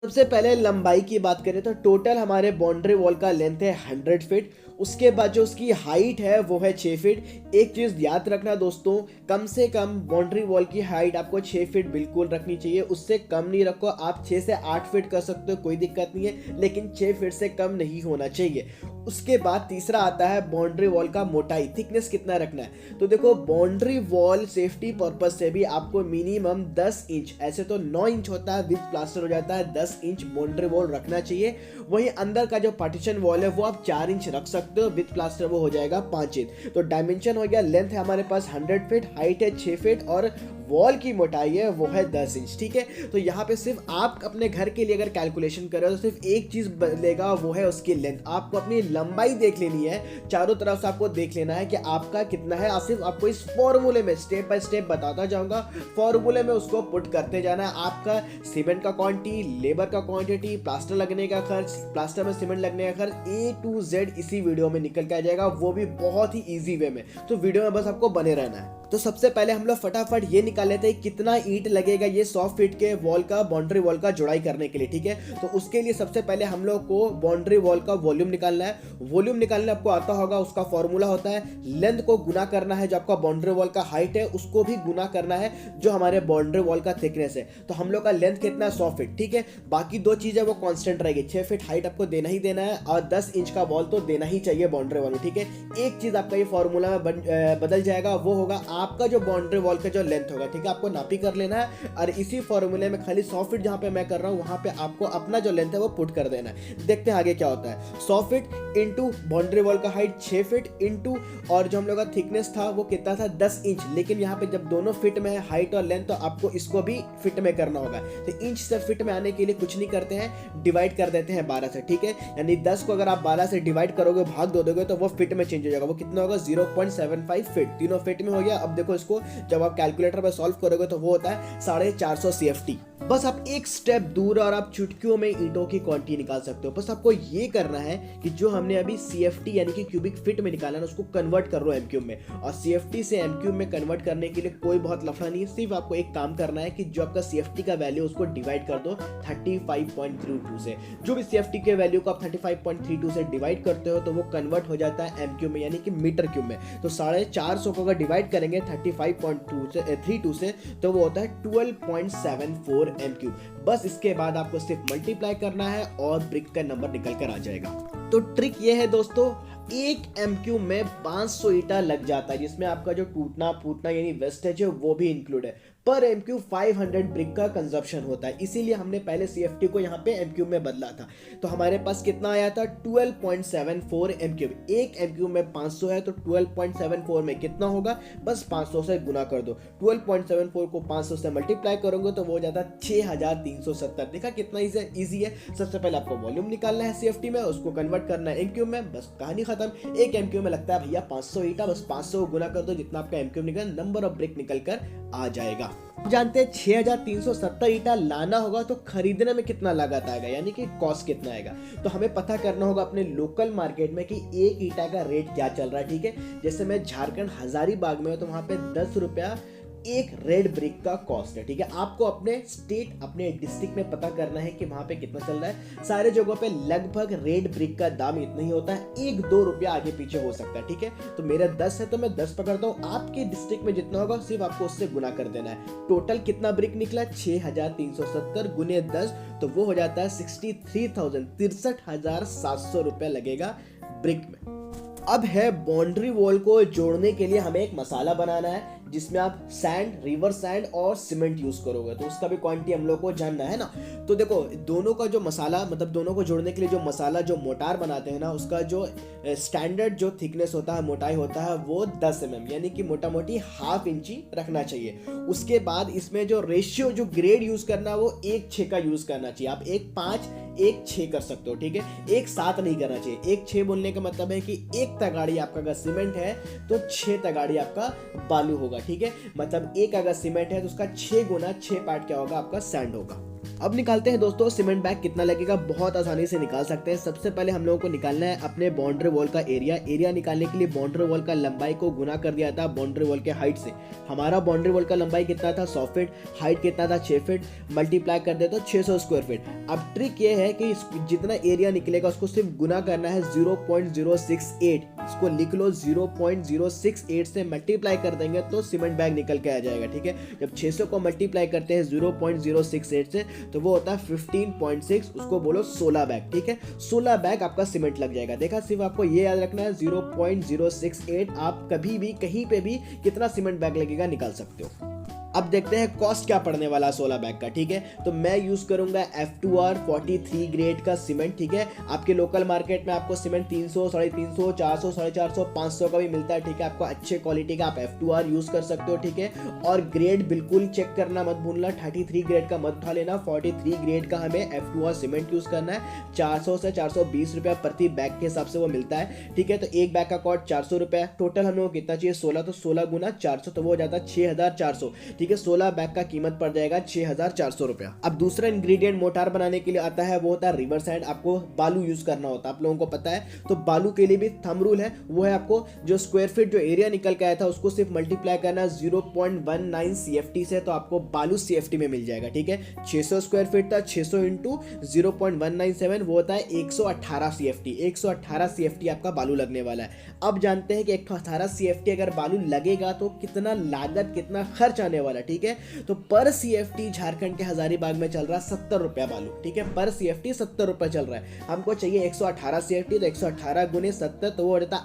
सबसे पहले लंबाई की बात करें तो टोटल हमारे बाउंड्री वॉल का लेंथ है 100 फीट। उसके बाद जो उसकी हाइट है वो है 6 फीट। एक चीज़ याद रखना दोस्तों, कम से कम बाउंड्री वॉल की हाइट आपको 6 फीट बिल्कुल रखनी चाहिए, उससे कम नहीं रखो। आप 6 से 8 फीट कर सकते हो, कोई दिक्कत नहीं है, लेकिन 6 फीट से कम नहीं होना चाहिए। उसके बाद तीसरा आता है बाउंड्री वॉल का मोटाई, थिकनेस कितना रखना है। तो देखो, बाउंड्री वॉल सेफ्टी पर्पज से भी आपको मिनिमम 10 इंच, ऐसे तो 9 इंच होता है, विद प्लास्टर हो जाता है, 10 इंच बाउंड्री वॉल रखना चाहिए। वहीं अंदर का जो पार्टीशन वॉल है वो आप 4 इंच रख सकते हो, विद प्लास्टर वो हो जाएगा 5 इंच। तो डायमेंशन हो गया, लेंथ है हमारे पास 100 फीट, हाइट है 6 फीट और वॉल की मोटाई है वो है 10 इंच। ठीक है, तो यहाँ पे सिर्फ आप अपने घर के लिए अगर कैलकुलेशन करें तो सिर्फ एक चीज बदलेगा, वो है उसकी लेंथ। आपको अपनी लंबाई देख लेनी है, चारों तरफ से आपको देख लेना है कि आपका कितना है। सिर्फ आपको इस फॉर्मूले में स्टेप बाय स्टेप बताता जाऊंगा, फॉर्मूले में उसको पुट करते जाना है। आपका सीमेंट का क्वांटिटी, लेबर का क्वांटिटी, प्लास्टर लगने का खर्च, प्लास्टर में सीमेंट लगने का खर्च, A to Z इसी वीडियो में निकल के आ जाएगा, वो भी बहुत ही इजी वे में। तो वीडियो में बस आपको बने रहना है। तो सबसे पहले हम लोग फटाफट ये निकाल लेते हैं कितना ईंट लगेगा ये 100 फीट के वॉल का, बाउंड्री वॉल का जुड़ाई करने के लिए। ठीक है, तो उसके लिए सबसे पहले हम लोग को बाउंड्री वॉल का वॉल्यूम निकालना है। वॉल्यूम निकालने आपको आता होगा, उसका फॉर्मूला होता है लेंथ को गुना करना है, जो आपका बाउंड्री वॉल का हाइट है उसको भी गुना करना है जो हमारे बाउंड्री वॉल का थिकनेस है। तो हम लोग का लेंथ कितना है, 100 फीट। ठीक है, बाकी दो चीजें वो कांस्टेंट रहेगी, 6 फीट हाइट आपको देना ही देना है और 10 इंच का वॉल तो देना ही चाहिए बाउंड्री वॉल में। ठीक है, एक चीज आपका ये फॉर्मूला में बदल जाएगा, वो होगा आपका जो बाउंड्री वॉल का जो लेंथ होगा। ठीक है, आपको नापी कर लेना है और इसी फॉर्मूले में खाली 100 फीट जहां पे मैं कर रहा हूं वहां पे आपको अपना जो लेंथ है वो पुट कर देना है। देखते हैं आगे क्या होता है। 100 फीट इंटू बाउंड्री वॉल का हाइट 6 फीट इंटू और जो हम लोग का थिकनेस था वो कितना था, 10 इंच। लेकिन यहाँ पे जब दोनों फिट में है हाइट और लेंथ, तो आपको इसको भी फिट में करना होगा। तो इंच से फिट में आने के लिए कुछ नहीं करते हैं, डिवाइड कर देते हैं 12 से। ठीक है, यानी 10 को अगर आप 12 से डिवाइड करोगे, भाग दो दोगे, तो वो फिट में चेंज हो जाएगा। वो कितना होगा, 0.75 फीट। तीनों फिट में हो गया। अब देखो, इसको जब आप कैलकुलेटर पर सॉल्व करोगे तो वो होता है 450 CFT। बस आप एक स्टेप दूर और आप चुटकियों में ईंटों की क्वांटिटी निकाल सकते हो। बस आपको ये करना है कि जो हमने अभी CFT यानी कि क्यूबिक फीट में निकाला ना, उसको कन्वर्ट कर लो एमक्यूब में। और CFT से एमक्यूब में कन्वर्ट करने के लिए कोई बहुत लफड़ा नहीं है, सिर्फ आपको एक काम करना है कि जो आपका CFT का वैल्यू उसको डिवाइड कर दो 35.32 से। जो भी CFT के वैल्यू को आप 35.32 से डिवाइड करते हो तो वो कन्वर्ट हो जाता है एमक्यूब में, यानी कि मीटर क्यूब में। तो 450 को अगर डिवाइड करेंगे 35.32 से तो वो होता है 12.74 एमक्यूब। बस इसके बाद आपको सिर्फ मल्टीप्लाई करना है और ब्रिक का नंबर निकल कर आ जाएगा। तो ट्रिक ये है दोस्तों, एक एमक्यूब में 500 ईटा लग जाता है, जिसमें आपका जो टूटना फूटना यानी वेस्टेज है वो भी इंक्लूड है। पर एमक्यूब 500 ब्रिक का कंजप्शन होता है, इसीलिए हमने पहले CFT को यहाँ पे एमक्यूब में बदला था। तो हमारे पास कितना आया था, 12.74 एमक्यूब। एक एमक्यूब में 500 है तो 12.74 में कितना होगा, बस 500 से गुना कर दो। 12.74 को 500 से मल्टीप्लाई करोगे तो वो हो जाता है 6370। देखा कितना ईजी है। सबसे पहले आपको वॉल्यूम निकालना है CFT में, उसको कन्वर्ट करना है एमक्यूब में, बस कहानी खत्म। एक एमक्यूब में लगता है भैया 500 ईटा, बस 500 गुना कर दो, जितना आपका एमक्यूब निकल, नंबर ऑफ ब्रिक निकल कर आ जाएगा। जानते हैं 6370 ईटा लाना होगा तो खरीदने में कितना लागत आएगा, यानी कि कॉस्ट कितना आएगा। तो हमें पता करना होगा अपने लोकल मार्केट में कि एक ईटा का रेट क्या चल रहा है। ठीक है, जैसे मैं झारखंड हजारीबाग में हूं तो वहां पे 10 रुपया एक रेड ब्रिक का कॉस्ट है। ठीक है, आपको अपने स्टेट, अपने डिस्ट्रिक्ट में पता करना है कि वहां पे कितना चल रहा है। सारे जगहों पे लगभग रेड ब्रिक का दाम इतना ही होता है, 1-2 रुपया आगे पीछे हो सकता है। ठीक है, तो मेरा 10 है तो मैं 10 पकड़ता हूँ, आपके डिस्ट्रिक्ट में जितना होगा सिर्फ आपको उससे गुना कर देना है। टोटल कितना ब्रिक निकला, 6370 गुने 10, तो वो हो जाता है 63,700 रुपया लगेगा ब्रिक में। अब है बाउंड्री वॉल को जोड़ने के लिए हमें एक मसाला बनाना है, जिसमें आप सैंड, रिवर सैंड और सीमेंट यूज करोगे, तो उसका भी क्वांटिटी हम लोग को जानना है ना। तो देखो, दोनों का जो मसाला, मतलब दोनों को जोड़ने के लिए जो मसाला, जो मोटार बनाते हैं ना, उसका जो स्टैंडर्ड जो थिकनेस होता है, मोटाई होता है, वो 10 mm यानी कि मोटा मोटी ½ इंची रखना चाहिए। उसके बाद इसमें जो रेशियो, जो ग्रेड यूज करना है वो 1:6 का यूज करना चाहिए। आप 1:5 1:6 कर सकते हो। ठीक है, 1:7 नहीं करना चाहिए। 1:6 बोलने का मतलब है कि 1 तगाड़ी आपका अगर सीमेंट है तो 6 तगाड़ी आपका बालू होगा। ठीक है, मतलब 1 अगर सीमेंट है तो उसका 6 गुना 6 पार्ट क्या होगा, आपका सैंड होगा। अब निकालते हैं दोस्तों सीमेंट बैग कितना लगेगा, बहुत आसानी से निकाल सकते हैं। सबसे पहले हम लोगों को निकालना है अपने बाउंड्री वॉल का एरिया निकालने के लिए बाउंड्री वॉल का लंबाई को गुना कर दिया था बाउंड्री वॉल के हाइट से। हमारा बाउंड्री वॉल का लंबाई कितना था 100 फीट, हाइट कितना था 6 फीट, मल्टीप्लाई कर देते तो 600 स्क्वायर फीट। अब ट्रिक ये है कि जितना एरिया निकलेगा उसको सिर्फ गुना करना है 0.068, इसको लिख लो 0.068 से मल्टीप्लाई कर देंगे तो सीमेंट बैग निकल के आ जाएगा। ठीक है, जब 600 को मल्टीप्लाई करते हैं 0.068 से तो वो होता है 15.6, उसको बोलो 16 बैग। ठीक है, 16 बैग आपका सीमेंट लग जाएगा। देखा, सिर्फ आपको ये याद रखना है 0.068, आप कभी भी कहीं पे भी कितना सीमेंट बैग लगेगा निकाल सकते हो। अब देखते हैं कॉस्ट क्या पड़ने वाला 16 बैग का। ठीक है, तो मैं यूज करूंगा F2R 43 ग्रेड का सीमेंट। ठीक है, आपके लोकल मार्केट में आपको सीमेंट 300, 350, 400, 450, 500 का भी मिलता है। ठीक है, आपको अच्छे क्वालिटी का आप F2R यूज कर सकते हो। ठीक है, और ग्रेड बिल्कुल चेक करना मत भूलना, 33 ग्रेड का मत उठा लेना, 43 ग्रेड का हमें F2R सीमेंट यूज करना है। 400 से 420 रुपया प्रति बैग के हिसाब से वो मिलता है। ठीक है, तो एक बैग का कॉस्ट 400 रुपया। टोटल हम लोग को कितना चाहिए 16, तो 16 गुना 400 तो वो हो जाता है 6400। ठीक है, 16 बैग का कीमत पड़ जाएगा 6400 रुपया। अब दूसरा इंग्रेडिएंट मोटार बनाने के लिए आता है, वो होता है रिवर सैंड। आपको बालू यूज करना होता है, आप लोगों को पता है। तो बालू के लिए भी थंब रूल है, वो है आपको जो स्क्वायर फीट जो एरिया निकल के आया था उसको सिर्फ मल्टीप्लाई करना 0.19 CFT से, तो आपको बालू CFT में मिल जाएगा। ठीक है, 600 स्क्वायर फीट था, 600 इंटू 0.197 वो होता है 118 CFT। 118 CFT आपका बालू लगने वाला है। अब जानते हैं कि 118 CFT अगर बालू लगेगा तो कितना लागत, कितना खर्च आने वाला। ठीक है, तो पर CFT झारखंड के हजारीबाग में चल रहा है 70 रुपया बालू। ठीक है, पर CFT 70 रुपया चल रहा है। हमको चाहिए 118 CFT, तो 118 गुने 70 तो वो हो जाता है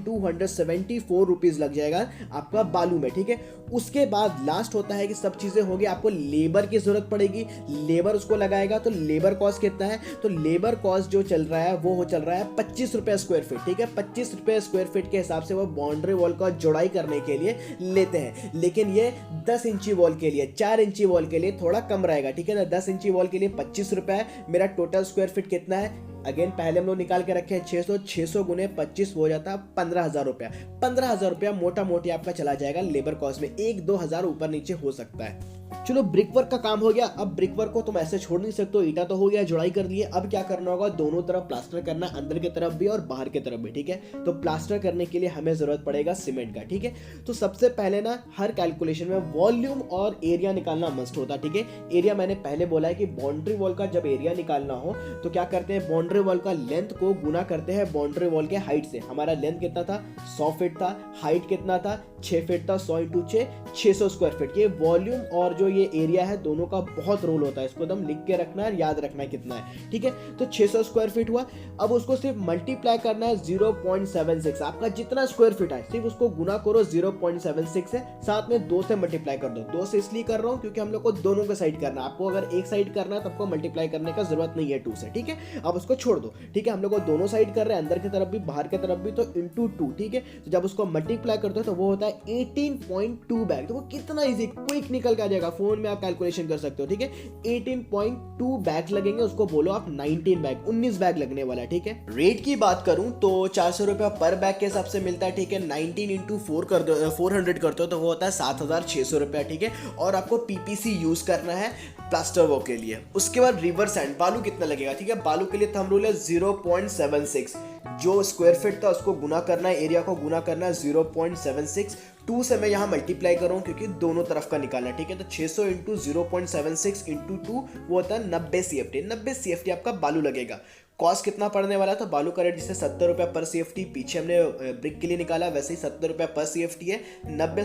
8274 रुपीज लग जाएगा आपका बालू में। ठीक है, उसके बाद लास्ट होता है कि सब चीजें हो गई, आपको लेबर की जरूरत पड़ेगी, लेबर उसको लगाएगा। तो लेबर कॉस्ट कितना है, तो लेबर कॉस्ट जो चल रहा है वो चल रहा है 25 रुपया स्क्वायर फीट। ठीक है, 25 रुपया स्क्वायर फीट के हिसाब से वो बाउंड्री वॉल का जोड़ाई करने के लिए लेते हैं। लेकिन ये 10 इंची वॉल के लिए, 4 इंची वॉल के लिए थोड़ा कम रहेगा। ठीक है ना, 10 इंची वॉल के लिए 25 रुपया है। मेरा टोटल स्क्वायर फीट कितना है, अगेन पहले हम लोग निकाल के रखे हैं 600 गुने 25 हो जाता है 15,000 रुपया। 15,000 रुपया मोटा मोटी आपका चला जाएगा लेबर कॉस्ट में, 1-2 हजार ऊपर नीचे हो सकता है। चलो ब्रिक वर्क का काम हो गया। अब ब्रिक वर्क को तुम ऐसे छोड़ नहीं सकते हो, ईटा तो हो गया, जुड़ाई कर लिए। अब क्या करना होगा, दोनों तरफ प्लास्टर करना, अंदर की तरफ भी और बाहर की तरफ भी। ठीक है, तो प्लास्टर करने के लिए हमें जरूरत पड़ेगा सीमेंट का। ठीक है, तो सबसे पहले ना हर कैलकुलेशन में वॉल्यूम और एरिया निकालना मस्ट होता है। ठीक है, एरिया मैंने पहले बोला है कि बाउंड्री वॉल का जब एरिया निकालना हो तो क्या करते हैं, बाउंड्री वॉल का लेंथ को गुना करते हैं बाउंड्री वॉल के हाइट से। हमारा लेंथ कितना था 100 फीट था, हाइट कितना था 6 फीट था, 100 इंटू 6 600 स्क्वायर फीट। ये वॉल्यूम और जो ये एरिया है दोनों का बहुत रोल होता है, इसको एकदम लिख के रखना है, याद रखना है कितना है। ठीक है, तो 600 स्क्वायर फीट हुआ। अब उसको सिर्फ मल्टीप्लाई करना है 0.76, आपका जितना स्क्वायर फीट है सिर्फ उसको गुना करो 0.76 से, साथ में 2 से मल्टीप्लाई कर दो। 2 से इसलिए कर रहा हूं क्योंकि हम लोग को दोनों का साइड करना है। आपको अगर एक साइड करना है तो आपको मल्टीप्लाई करने का जरूरत नहीं है 2 से। ठीक है, अब उसको छोड़ दो। ठीक है, हम लोग को दोनों साइड कर रहे हैं, अंदर की तरफ भी बाहर की तरफ भी, तो इंटू 2। ठीक है, तो जब उसको मल्टीप्लाई करते हो तो वो होता है 18.2 बैग। तो वो कितना इजी क्विक निकल के आ जाएगा, फोन में आप कैलकुलेशन कर सकते हो। ठीक है, 18.2 बैग लगेंगे, उसको बोलो आप 19 बैग, 19 बैग लगने वाला है। ठीक है, रेट की बात करूं तो 400 रुपया पर बैग के हिसाब से मिलता है। ठीक है, 19 इंटू 4 कर दो, 400 करते हो तो वो होता है 7600 रुपया। ठीक है, और आपको PPC यूज करना है प्लास्टर वर्क के लिए। उसके बाद रिवर सैंड, बालू कितना लगेगा। ठीक है, बालू के लिए थंब रूल है 0.76, जो स्क्वायर फीट था उसको गुना करना है, एरिया को गुना करना है 0.76। 2 से मैं यहाँ मल्टीप्लाई कर रहा हूँ क्योंकि दोनों तरफ का निकालना है। ठीक है, तो 600 इंटू 0.76 इंटू 2 वो होता है 90 CFT। 90 CFT आपका बालू लगेगा। कॉस्ट कितना पड़ने वाला था, बालू का रेट जिससे 70 रुपया पर CFT पीछे हमने ब्रिक के लिए निकाला, वैसे ही 70 रुपया पर CFT है। 90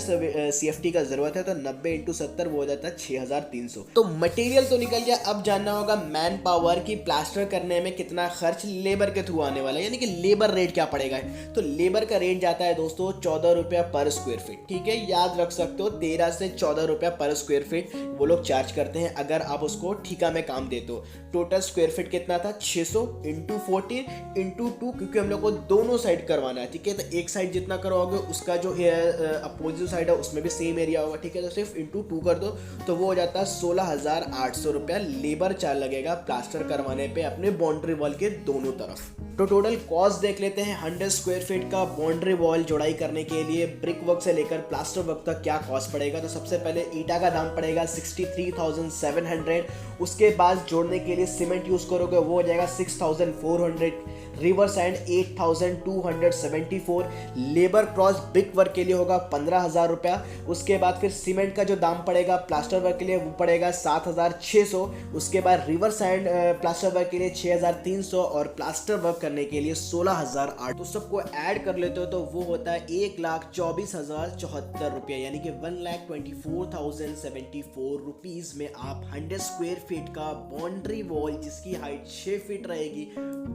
CFT का जरूरत है, तो 90 इंटू 70 वो हो जाता है 6300। तो मटेरियल तो निकल गया। अब जानना होगा मैन पावर की, प्लास्टर करने में कितना खर्च लेबर के थ्रू आने वाला है, यानी कि लेबर रेट क्या पड़ेगा। तो लेबर का रेट जाता है दोस्तों 14 रुपया पर स्क्वायर फीट। ठीक है, याद रख सकते हो 13 से 14 रुपया पर स्क्वायर फीट वो लोग चार्ज करते हैं अगर आप उसको ठेका में काम देते हो। टोटल स्क्वायर फीट कितना था 600 इंटू 14 इंटू 2, क्योंकि हम लोग को दोनों साइड करवाना है। ठीक है, तो एक साइड जितना करवाओगे उसका जो अपोजिट साइड है उसमें भी सेम एरिया होगा। ठीक है, तो सिर्फ इंटू 2 कर दो तो वो हो जाता है 16,800 रुपया लेबर चार्ज लगेगा प्लास्टर करवाने पे अपने बाउंड्री वॉल के दोनों तरफ। तो टोटल कॉस्ट देख लेते हैं 100 स्क्वायर फीट का बाउंड्री वॉल जोड़ाई करने के लिए ब्रिक वर्क से लेकर प्लास्टर वर्क तक क्या कॉस्ट पड़ेगा। तो सबसे पहले ईटा का दाम पड़ेगा 63,700, उसके बाद जोड़ने के लिए सीमेंट यूज करोगे वो हो जाएगा 6,400, river sand 8,274, labour cross brick work के लिए होगा 15,000 रुपया। उसके बाद फिर सीमेंट का जो दाम पड़ेगा प्लास्टर वर्क के लिए वो पड़ेगा 7,600, उसके बाद रिवर सैंड प्लास्टर वर्क के लिए 6,300 और प्लास्टर वर्क करने के लिए 16,008। तो सबको ऐड कर लेते हो तो वो होता है 1,24,074 रुपये, यानी कि 1,24,074 रुपीज में आप 100 स्क्वायर फीट का बाउंड्री वॉल जिसकी हाइट 6 फीट रहेगी,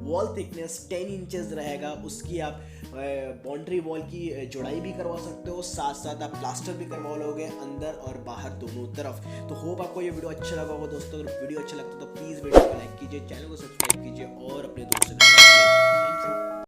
वॉल थिकनेस 10 इंचेस रहेगा, उसकी आप बाउंड्री वॉल की जोड़ाई भी करवा सकते हो, साथ साथ आप प्लास्टर भी करवा लोगे अंदर और बाहर दोनों तरफ। तो होप आपको ये वीडियो अच्छा लगा होगा दोस्तों। अगर वीडियो अच्छा लगता है तो प्लीज़ वीडियो को लाइक कीजिए, चैनल को सब्सक्राइब कीजिए और अपने दोस्तों को शेयर कीजिए। Thank you.